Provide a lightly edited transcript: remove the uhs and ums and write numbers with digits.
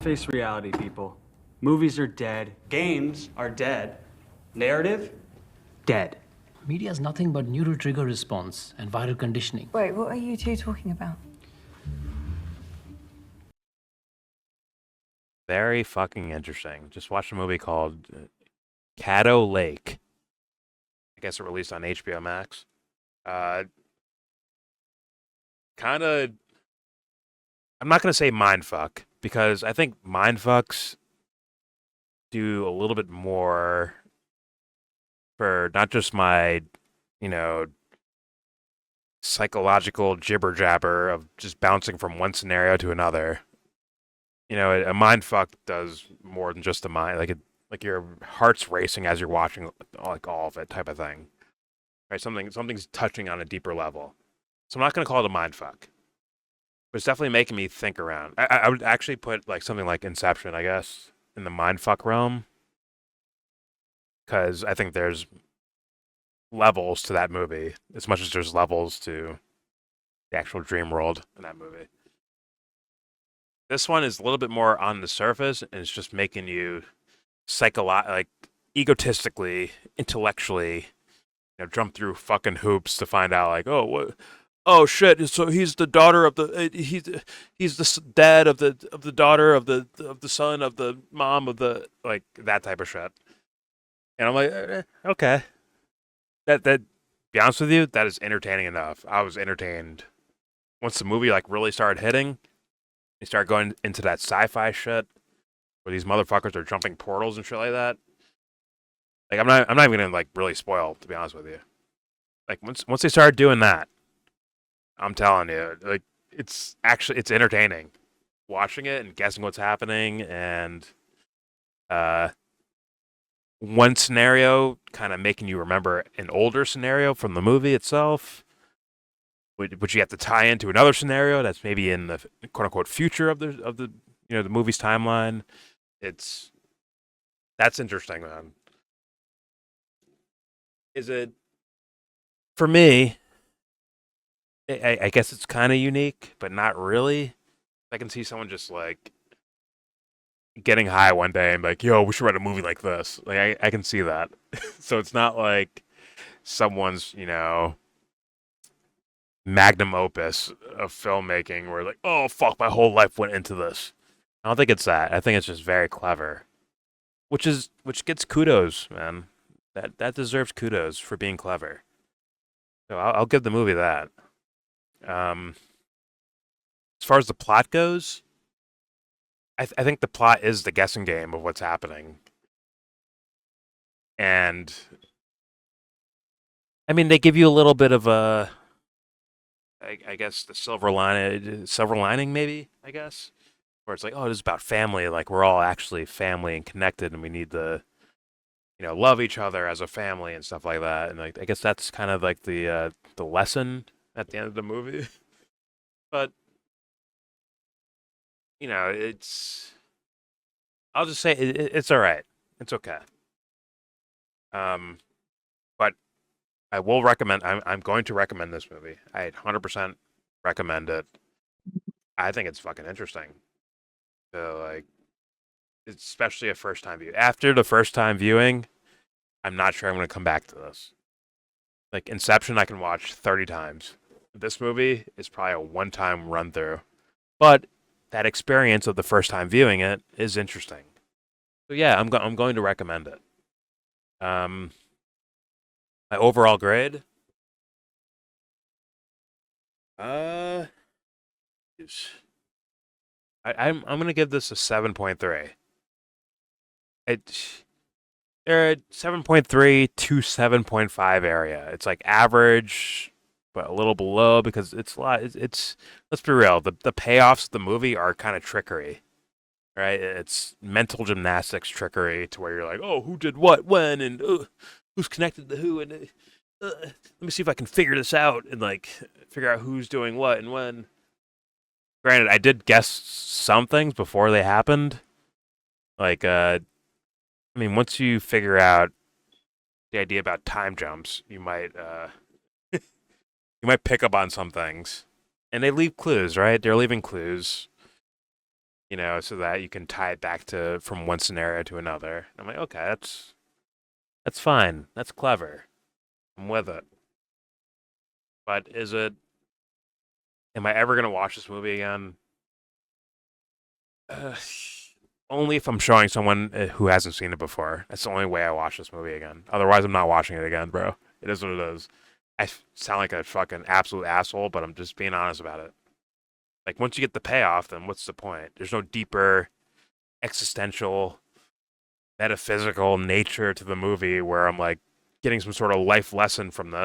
Face reality, people. Movies are dead. Games are dead. Narrative? Dead. Media is nothing but neural trigger response and viral conditioning. Wait, what are you two talking about? Very fucking interesting. Just watched a movie called Caddo Lake. I guess it released on HBO Max. Kind of. I'm not gonna say mindfuck because I think mindfucks do a little bit more for not just my, you know, psychological jibber jabber of just bouncing from one scenario to another. You know, a mind fuck does more than just the mind. Like your heart's racing as you're watching, like all of it, type of thing. Right? Something's touching on a deeper level. So I'm not gonna call it a mind fuck, but it's definitely making me think around. I would actually put like something like Inception, I guess, in the mind fuck realm, because I think there's levels to that movie as much as there's levels to the actual dream world in that movie. This one is a little bit more on the surface, and it's just making you like egotistically, intellectually, jump through fucking hoops to find out, like, oh, what? Oh shit! So he's the daughter of the he's the dad of the daughter of the son of the mom of the, like, that type of shit. And I'm like, okay, that be honest with you, that is entertaining enough. I was entertained once the movie like really started hitting. They start going into that sci-fi shit where these motherfuckers are jumping portals and shit like that. Like, I'm not even gonna like really spoil, to be honest with you. Like, once they started doing that, I'm telling you, like, it's entertaining watching it and guessing what's happening, and one scenario kind of making you remember an older scenario from the movie itself, which you have to tie into another scenario that's maybe in the quote unquote future of the the movie's timeline. That's interesting, man. Is it, for me? I guess it's kind of unique, but not really. I can see someone just like getting high one day and like, yo, we should write a movie like this. Like, I can see that. So it's not like someone's, magnum opus of filmmaking where like, oh fuck, my whole life went into this. I don't think it's that. I think it's just very clever, which gets kudos, man. That deserves kudos for being clever. So I'll give the movie that. As far as the plot goes, I think the plot is the guessing game of what's happening, and I mean, they give you a little bit of a, I guess, the silver lining, maybe, I guess, where it's like, oh, this is about family. Like, we're all actually family and connected, and we need to, love each other as a family and stuff like that. And like, I guess that's kind of like the lesson at the end of the movie. But it's, I'll just say it's all right. It's okay. But I will recommend. I'm going to recommend this movie. I 100% recommend it. I think it's fucking interesting. So, like, it's especially a first time view. After the first time viewing, I'm not sure I'm going to come back to this. Like, Inception, I can watch 30 times. This movie is probably a one-time run through, but that experience of the first time viewing it is interesting. So yeah, I'm going to recommend it. My overall grade, I'm gonna give this a 7.3. They're at 7.3 to 7.5 area. It's like average, but a little below because it's a lot. It's let's be real. The payoffs of the movie are kind of trickery, right? It's mental gymnastics trickery to where you're like, oh, who did what, when, and who's connected to who, and let me see if I can figure this out and like figure out who's doing what and when. Granted, I did guess some things before they happened. Like, I mean, once you figure out the idea about time jumps, you might you might pick up on some things, and they leave clues, right? They're leaving clues. so that you can tie it back to from one scenario to another. I'm like, okay, that's fine. That's clever. I'm with it. But am I ever gonna watch this movie again? Uh, Only if I'm showing someone who hasn't seen it before. That's the only way I watch this movie again. Otherwise, I'm not watching it again, bro. It is what it is. Sound like a fucking absolute asshole, but I'm just being honest about it. Like, once you get the payoff, then what's the point? There's no deeper existential, metaphysical nature to the movie where I'm like getting some sort of life lesson from this.